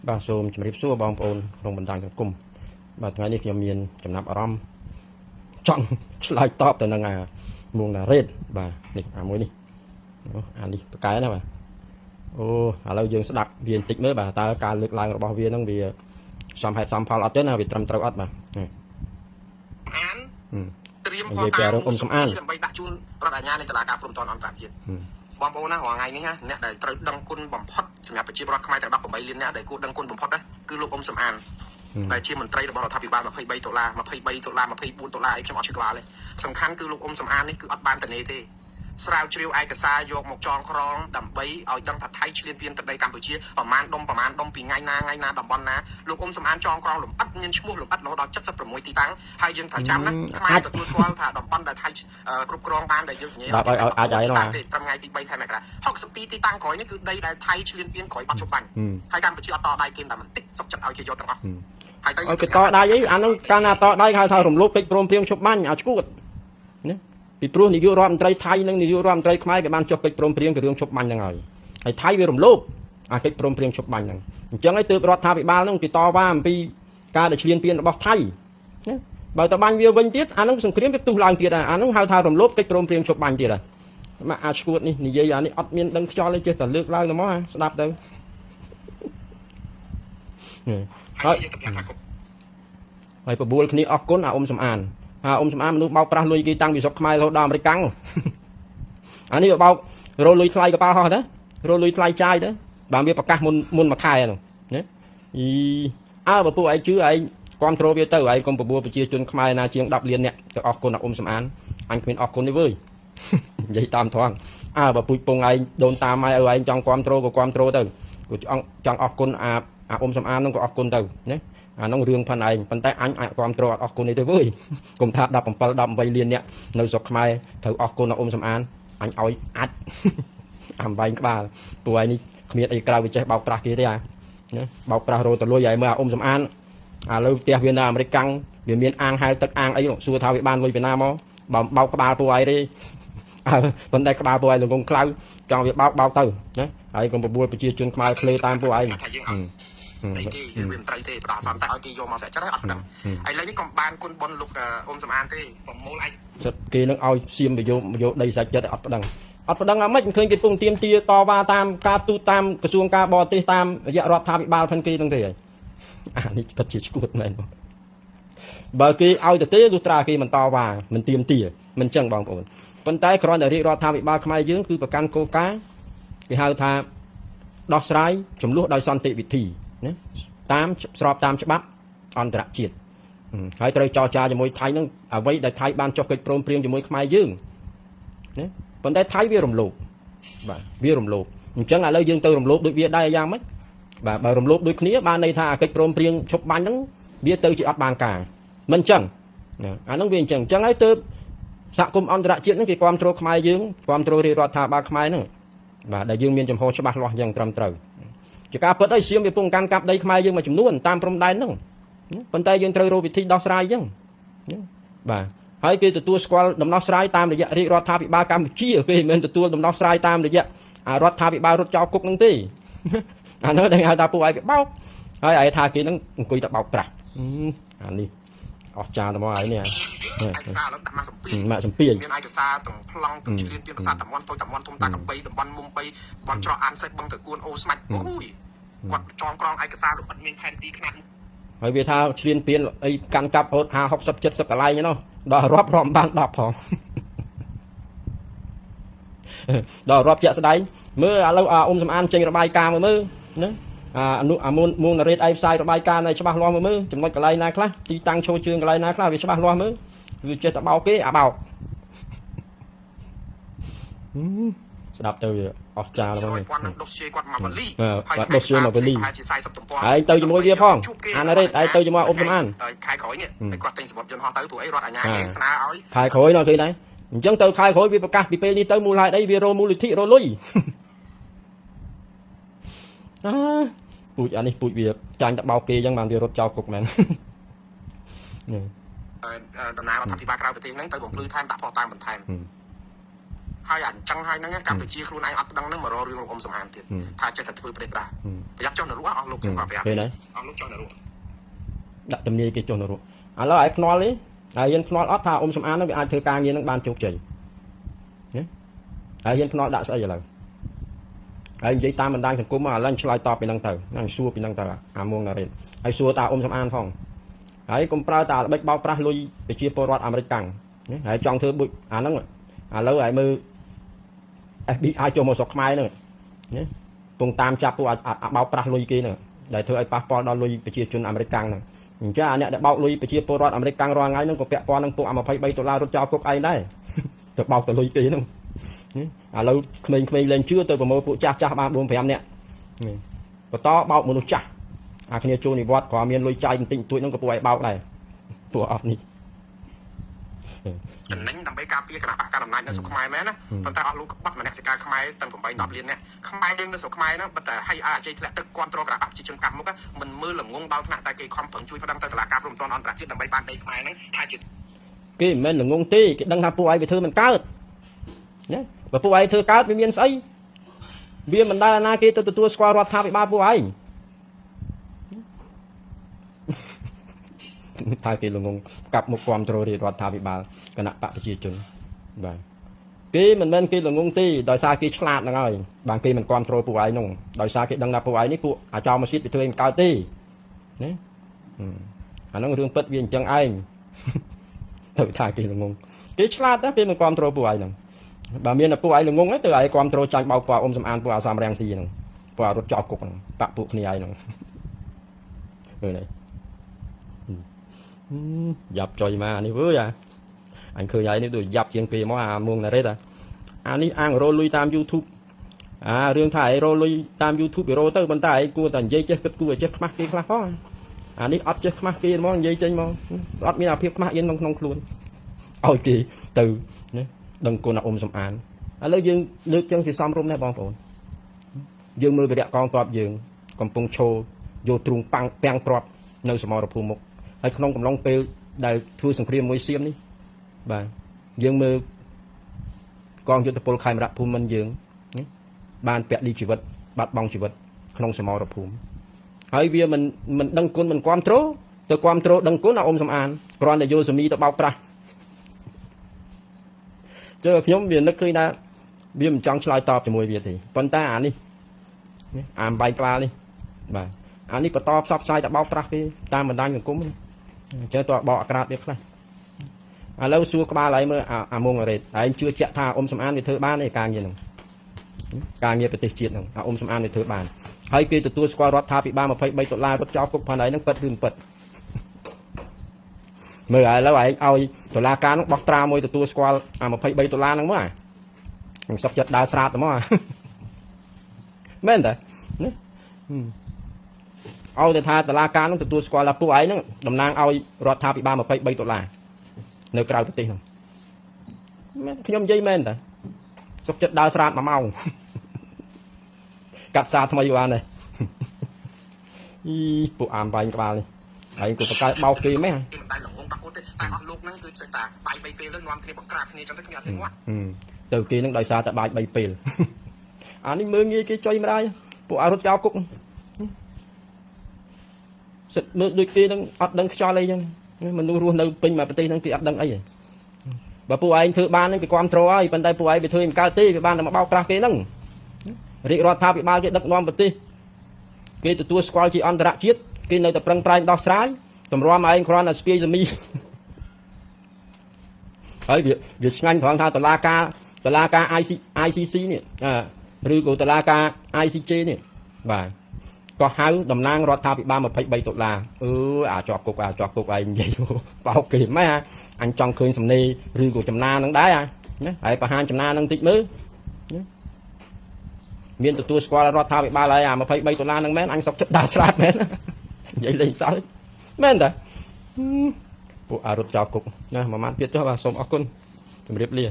បាទសូមជម្រាបសួរបងប្អូនក្នុងបណ្ដាញសង្គមបាទថ្ងៃនេះខ្ញុំមានចំណាប់អារម្មណ៍ចង់ឆ្លើយតបទៅនឹងមួងណារ៉េតបាទនេះមួយនេះអានេះប្រកែណាបាទអូឥឡូវយើងស្ដាប់វាបន្តិចមើលបាទតើការលើកឡើងរបស់វានឹងវាសមហេតុសមផលអត់ទេណាវាត្រឹមត្រូវអត់បាទអានត្រៀមផលតាមដើម្បីដាក់ជូនរដ្ឋអាជ្ញានៃតុលាការព្រំដែនអន្តរជាតិបងប្អូនណារាល់ថ្ងៃនេះណាអ្នកដែលត្រូវដឹងគុណបំផុតសម្រាប់ប្រជាពលរដ្ឋខ្មែរទាំង18លានអ្នកដែលគួរដឹងគុណបំផុតណាគឺលោកអ៊ុំសំអានដែលជាមន្ត្រីរបស់រដ្ឋាភិបាល$23 $24 $24អីខ្ញុំអត់ជឿក្បាលទេសំខាន់គឺលោកអ៊ុំសំអាននេះគឺអត់បានតនេទេស្រាវជ្រាវឯកសារយកមកចងក្រងដើម្បីឲ្យដឹងថាថៃឈ្លានពានទឹកដីកម្ពុជាប្រមាណដុំពីថ្ងៃណាតំបន់ណាលោកអ៊ុំសំអានចងក្រងលំអិតមានឈ្មោះលំអិតរហូតដល់76ទីតាំងហើយយើងត្រូវចាំណាខ្មែរទទួលស្គាល់ថាតំបន់ដែលថៃគ្រប់គ្រងបានដែលយើងសញ្ញាឲ្យត្រឹមថ្ងៃទី3ខែមករា62ទីតាំងក្រោយនេះគឺដីដែលថៃឈ្លានពានក្រោយបាត់ជប់បាញ់ហើយកម្ពុជាអត់តដៃគេតែបន្តិចសុខចិត្តឲ្យគេយកទាំងអស់ហើយទៅគេតដៃអីអានោះកាលណាតដៃហៅថារំលោភកិច្ចព្រមព្រៀងជប់បាញ់ឲ្យឈួតណាពីព្រោះនាយករដ្ឋមន្ត្រីថៃនិងនាយករដ្ឋមន្ត្រីខ្មែរគេបានចុះកិច្ចព្រមព្រៀងពីរឿងឈប់បាញ់ហ្នឹងហើយថៃវារំលោភអាកិច្ចព្រមព្រៀងឈប់បាញ់ហ្នឹងអញ្ចឹងហើយទើបរដ្ឋាភិបាលហ្នឹងគេតវ៉ាអំពីការដែលឈ្លានពានរបស់ថៃណាបើតបាញ់វាវិញទៀតអាហ្នឹងសង្គ្រាមវាផ្ទុះឡើងទៀតអាហ្នឹងហៅថារំលោភកិច្ចព្រមព្រៀងឈប់បាញ់ទៀតហើយមកអាឈួតនេះនិយាយអានេះអត់មានដឹងខ្យល់ទេចេះតែលើកឡើងទៅមកស្ដាប់ទៅហើយបបួលគ្នាអរគុណអាអ៊ុំសំអានអ៊ុំសំអានមនុស្សបោកប្រាស់លុយគេតាំងពីស្រុកខ្មែររហូតដល់អាមេរិកកាំងអានេះវាបោករលុយថ្លៃកប៉ាល់ហោះទៅរលុយថ្លៃចាយទៅបានវាប្រកាសមុនមួយខែហ្នឹងណាបើពួកឯងជឿឯងគ្រប់គ្រងវាទៅឯងកុំបបួលប្រជាជនខ្មែរណាជាង10លានអ្នកទៅអរគុណអាអ៊ុំសំអានអញគ្មានអរគុណទេវើយនិយាយតាមត្រង់បើពូជពងឯងដូនតាមម៉ែឲ្យឯងចង់គ្រប់គ្រងក៏គ្រប់គ្រងទៅចង់អរគុណអាអ៊ុំសំអានហ្នឹងក៏អរគុណទៅណាអានោះរឿងផាន់ឯងប៉ុន្តែអញអាចគ្រប់គ្រងអរគុណនេះទៅវើយកុំថា17 18លានអ្នកនៅស្រុកខ្មែរត្រូវអរគុណអាអ៊ុំសំអានអញឲ្យអាចអំបែងក្បាលពួកឯងនេះគ្មានអីក្រៅវាចេះបោកប្រាស់គេទេណាបោកប្រាស់រោតលុយឲ្យមើលអាអ៊ុំសំអានឥឡូវផ្ទះវានៅអាមេរិកកាំងវាមានអាងហែលទឹកអាងអីសួរថាវាបានលុយពីណាមកបើបោកក្បាលពួកឯងទេប៉ុន្តែក្បាលពួកឯងលងងខ្លៅចង់វាបោកទៅណាហើយកុំបបួលប្រជាជនខ្មែរឃ្លេតាមពួកឯងនេះគេវាមិនត្រីទេបដោះសំតែឲ្យគេយកមកស្រាក់ចិត្តហើយអត់ដឹងឥឡូវនេះកុំបានគុណបុណ្យលោកអ៊ុំសំអានទេប្រមូលឯងសិតគេនឹងឲ្យសៀមទៅយកដីស្រាក់ចិត្តអត់ប្តឹងអាម៉េចឃើញគេពងទៀមទាតវ៉ាតាមការទូតតាមក្រសួងការបរទេសតាមរយៈរដ្ឋាភិបាលផងគេហ្នឹងទេហើយអានេះពិតជាឈួតមែនបងបើគេឲ្យទៅទេលុះត្រាគេមិនតវ៉ាមិនទៀមទាមិនចឹងបងប្អូនប៉ុន្តែគ្រាន់តែរាជរដ្ឋាភិបាលខ្មែរយើងគឺប្រកាន់គោលការណ៍គេហៅថាដោះស្រាយចំនួនដោយសន្តិវិធីណាតាមស្របតាមច្បាប់អន្តរជាតិហើយត្រូវចរចាជាមួយថៃនឹងអ្វីដែលថៃបានចុះកិច្ចព្រមព្រៀងជាមួយខ្មែរយើងណាប៉ុន្តែថៃវារំលោភបាទវារំលោភអញ្ចឹងឥឡូវយើងទៅរំលោភដូចវាដែរយ៉ាងម៉េចបាទបើរំលោភដូចគ្នាបានន័យថាកិច្ចព្រមព្រៀងឈប់បាញ់ហ្នឹងវាទៅជាអត់បានការមិនអញ្ចឹងណាអាហ្នឹងវាអញ្ចឹងហើយទៅសហគមន៍អន្តរជាតិហ្នឹងគេគ្រប់គ្រងខ្មែរយើងគ្រប់គ្រងរាជរដ្ឋាភិបាលខ្មែរហ្នឹងបាទដែលយើងមានចំហច្បាស់លាស់យ៉ាងត្រឹមត្រូវជាការពិតឲ្យសៀមវាពងកាន់កាប់ដីខ្មែរយើងមួយចំនួនតាមព្រំដែនហ្នឹងប៉ុន្តែយើងត្រូវរកវិធីដោះស្រាយអញ្ចឹងបាទហើយគេទទួលស្គាល់ដំណោះស្រាយតាមរយៈរាជរដ្ឋាភិបាលកម្ពុជាគេមិនមែនទទួលដំណោះស្រាយតាមរយៈរដ្ឋាភិបាលរត់ចោលគុកហ្នឹងទេអានោះដែលហៅថាពួកឯងវាបោកហើយឯងថាគេហ្នឹងអង្គុយតែបោកប្រាស់អានេះអស់ចាទៅមកហើយនេះឯកសារឡើងដាក់មកសំពីមានឯកសារទាំងប្លង់ទាំងឆ្លៀនពីភាសាតំបន់តូចតំបន់ធំតាកបីតំបន់មុំបីតំបន់ច្រកអានសេះបឹងទៅគួនអូស្មាច់អូយគាត់ចងក្រងឯកសារលម្អិតមានផែនទីខ្នាតហើយវាថាឆ្លៀនពៀនអីកាន់កាប់រត់50 60 70កន្លែងហ្នឹងដល់រាប់បាន10ផងដល់រាប់ជាក់ស្ដែងមើលឥឡូវអ៊ុំសំអានចេញរបាយការណ៍មើលណាមួងណារ៉េតឯផ្សាយរបាយការណ៍ឲ្យច្បាស់លាស់មើលចំណុចកន្លែងណាខ្លះទីតាំងឈរជើងកន្លែងណាខ្លះវាច្បាស់លាស់មើលវាចេះតែបោកគេអាបោកស្ដាប់ទៅវាអស់ចាแล้วហ្នឹងគាត់នឹងដុសជាគាត់មកបលីហើយដុសជាមកបលីជា40ទំព័រហើយទៅជាមួយវាផងអាណារ៉េតឯងទៅជាមួយអ៊ុំសំអានខែក្រោយនេះគាត់ទិញសម្បត្តិយន្តហោះទៅព្រោះអីរដ្ឋអាជ្ញាគេស្នើឲ្យខែក្រោយនោះគេដែរអញ្ចឹងទៅខែក្រោយវាប្រកាសពីពេលនេះទៅមូលហេតុអីវារមូលនិធិរលុយពូជអានេះពូជវាចាញ់តែបោកគេអញ្ចឹងបានវារត់ចោលគុកមែនដំណើររដ្ឋាភិបាលក្រៅប្រទេសហ្នឹងទៅបំភ្លឺថែមដាក់ផុសតាមបន្ថែម ហើយអញ្ចឹងហើយហ្នឹងកម្ពុជាខ្លួនឯងអត់ដឹងហ្នឹងមករករឿងលោកអ៊ុំសំអានទៀតថាចិត្តតែធ្វើប្រេះប្រាស់ប្រយ័ត្នចុះនរអស់លោកខ្ញុំក៏ប្រាប់អស់លោកចុះនរដាក់ទំនាយគេចុះនរឥឡូវឲ្យខ្នល់នេះហើយយើងខ្នល់អត់ថាអ៊ុំសំអានហ្នឹងវាអាចធ្វើការងារហ្នឹងបានជោគជ័យណាហើយយើងខ្នល់ដាក់ស្អីឥឡូវហើយនិយាយតាមបណ្ដាញសង្គមមកឥឡូវឆ្លើយតបពីហ្នឹងទៅហ្នឹងសួរពីហ្នឹងទៅអាមួងណារ៉េតហើយសួរតាអ៊ុំសំអានផងហើយកុំប្រើតាល្បិចបោកប្រាស់លុយប្រជាពលរដ្ឋអាមេរិកកាំងហើយចង់ធ្វើបុចអាហ្នឹងឥឡូវហើយមើល FBI ចូលមកស្រុកខ្មែរហ្នឹងណាពងតាមចាប់ពួកអាបោកប្រាស់លុយគេហ្នឹងដែលធ្វើឲ្យប៉ះពាល់ដល់លុយប្រជាជនអាមេរិកកាំងហ្នឹងអញ្ចឹងអាអ្នកដែលបោកលុយប្រជាពលរដ្ឋអាមេរិកកាំងរាល់ថ្ងៃហ្នឹងក៏ពាក់ព័ន្ធនឹងពួកអា$23រត់ចោលគុកឯងដែរទៅបោកទៅលុយគេហ្នឹងឥឡូវក្មេងៗលេងជឿទៅប្រមូលពួកចាស់បាន 4-5 នាក់បន្តបោកមនុស្សចាស់អាគ្នាចូលនិវត្តន៍ក៏មានលុយចាយបន្តិចបន្តួចហ្នឹងក៏ពួកឯងបោកដែរពួកអត់នេះចំណេញដើម្បីការពារគណៈបកកណ្ដាលអំណាចនៅស្រុកខ្មែរមែនណាប៉ុន្តែអស់លោកបាត់មនសិការខ្មែរតាំង8-10 លាននាក់ខ្មែរយើងនៅស្រុកខ្មែរហ្នឹងប៉ុន្តែឲ្យអជ័យធ្លាក់ទឹកគ្រប់គ្រងគណៈបកប្រជាជនកម្មមុខមិនមើលល្ងងដល់ថ្នាក់តែគេខំប្រឹងជួយប្តឹងទៅតុលាការព្រំប្រទានអន្តរជាតិដើម្បីបានដីខ្មែរហ្នឹងថាជាគេមិនមែនល្ងងទេគេដឹងថាពួកឯងវាធ្វើមិនកើតណាបើពួកឯងធ្វើកើតវាមានស្អីវាមិនដែលណាគេទៅទទួលស្គាល់រដ្ឋាភិបាលពួកឯងថាគេល្ងងកាប់មុខគ្រប់គ្រងរដ្ឋាភិបាលគណៈបកប្រជាជនបាទគេមិនមែនគេល្ងងទេដោយសារគេឆ្លាតហ្នឹងហើយបានគេមិនគ្រប់គ្រងពួកឯងហ្នឹងដោយសារគេដឹងថាពួកឯងនេះពួកអាចោមកស៊ីតវាធ្វើមិនកើតទេណាអាហ្នឹងរឿងពិតវាអញ្ចឹងឯងទៅថាគេល្ងងគេឆ្លាតតែគេមិនគ្រប់គ្រងពួកឯងហ្នឹងបើមានតែពួកឯងល្ងងទៅឯងគ្រប់គ្រងចាញ់បោកពួកអ៊ុំសំអានពួកអាសាមរាំងស៊ីហ្នឹងពួករត់ចោលគុកហ្នឹងបាក់ពួកគ្នាឯងហ្នឹងឃើញទេយ៉ាប់ចុយមកនេះវើយអញឃើញហើយនេះដូចយ៉ាប់ជាងគេមកអាមួងណារ៉េតអានេះអាងរោលុយតាម YouTube រឿងថាឯងរោលុយតាម YouTube វារោទៅប៉ុន្តែឯងគួរតែនិយាយចេះគិតគួរចេះខ្មាស់គេខ្លះផងអានេះអត់ចេះខ្មាស់គេហ្មងនិយាយចេញមកអត់មានអាភាពខ្មាស់អៀនក្នុងខ្លួនឲ្យគេទៅណាដឹងគុណអ៊ុំសំអានឥឡូវយើងលើកចឹងជាសំរុំដែរបងប្អូនយើងមើលវីរៈកងទ័ពយើងកំពុងឈរយកទ្រូងប៉ាំងពាំងទ្របនៅសមរភូមិមុខហើយក្នុងកំឡុងពេលដែលធ្វើសង្គ្រាមមួយសៀមនេះបាទយើងមើលកងយុទ្ធពលខេមរៈភូមិន្ទយើងបានពលីជីវិតបាត់បង់ជីវិតក្នុងសមរភូមិហើយវាមិនដឹងគុណមិនគ្រប់គ្រងទៅគ្រប់គ្រងដឹងគុណអ៊ុំសំអានគ្រាន់តែយកសមីទៅបោកប្រាស់ចុះខ្ញុំវានឹកឃើញថាវាមិនចង់ឆ្លើយតបជាមួយវាទេប៉ុន្តែអានេះអាមបែកក្បាលនេះបាទអានេះបន្តផ្សព្វផ្សាយតែបោកប្រាស់គេតាមបណ្ដាញសង្គមអញ្ចឹងតើបោកអាក្រាតវាខ្លះឥឡូវសួរក្បាលហើយមើលអាមុងរ៉េតហើយជឿជាក់ថាអ៊ុំសំអានវាធ្វើបានទេការងារហ្នឹងការងារប្រទេសជាតិហ្នឹងអ៊ុំសំអានវាធ្វើបានហើយគេទទួលស្គាល់រដ្ឋាភិបាល$23រត់ចោលគុកផានឯហ្នឹងពិតឬមិនពិតមើលឥឡូវឯងឲ្យតុលាការហ្នឹងបោះត្រាមួយទទួលស្គាល់អា$23ហ្នឹងមកខ្ញុំសុខចិត្តដើរស្រាតទៅមកមែនទេណាឲ្យតែថាតុលាការនឹងទទួលស្គាល់ថាពួកឯងហ្នឹងតំណាងឲ្យរដ្ឋាភិបាល$23នៅក្រៅប្រទេសហ្នឹងខ្ញុំនិយាយមែនតាសុខចិត្តដើរស្រាត1 ម៉ោងកាត់សារថ្មីបានដែរពួកអាមបាញ់ក្បាលនេះហើយក៏បកកាយបោកគេមែនគេមិនដែលល្ងងបាក់គាត់ទេតែអស់លោកហ្នឹងគឺចេះតែបាយ3ពេលទៅនាំគ្នាបង្ក្រាបគ្នាចឹងទៅគ្នាអត់ទេងាត់ទៅគេនឹងដោយសារតែបាយ3ពេលអានេះមើងងាយគេចុយម្ដាយពួកអរត់ចោលគុកសិតមើលដូចគេនឹងអត់ដឹងខ្យល់អីចឹងមនុស្សរស់នៅពេញមួយប្រទេសហ្នឹងគេអត់ដឹងអីបើពួកឯងធ្វើបានហ្នឹងគេគ្រប់គ្រងហើយប៉ុន្តែពួកឯងវាធ្វើមិនកើតទេវាបានតែមកបោកប្រាស់គេហ្នឹងរាជរដ្ឋាភិបាលគេដឹកនាំប្រទេសគេទទួលស្គាល់ជាអន្តរជាតិគេនៅតែប្រឹងប្រែងដោះស្រាយតម្រាំឯងគ្រាន់តែស្ពាយសមីហើយវាឆ្ងាញ់ត្រង់ថាតុលាការ ICC នេះឬក៏តុលាការ ICJ នេះបាទក៏ហៅតំណាងរដ្ឋាភិបាល$23អាចជាប់គុកឯងនិយាយបោកគេម៉េចអញចង់ឃើញសំណេរឬក៏ចំណានឹងដែរណាហើយបង្ហាញចំណានឹងតិចមើលមានទទួលស្គាល់រដ្ឋាភិបាលហើយអា$23ហ្នឹងមែនអញសុកចិត្តដើរស្រាតមែននិយាយលេងសើចមែនតាពួកអរត់ចោលគុកណាមួយម៉ាត់ទៀតចុះបាទសូមអរគុណជម្រាបលា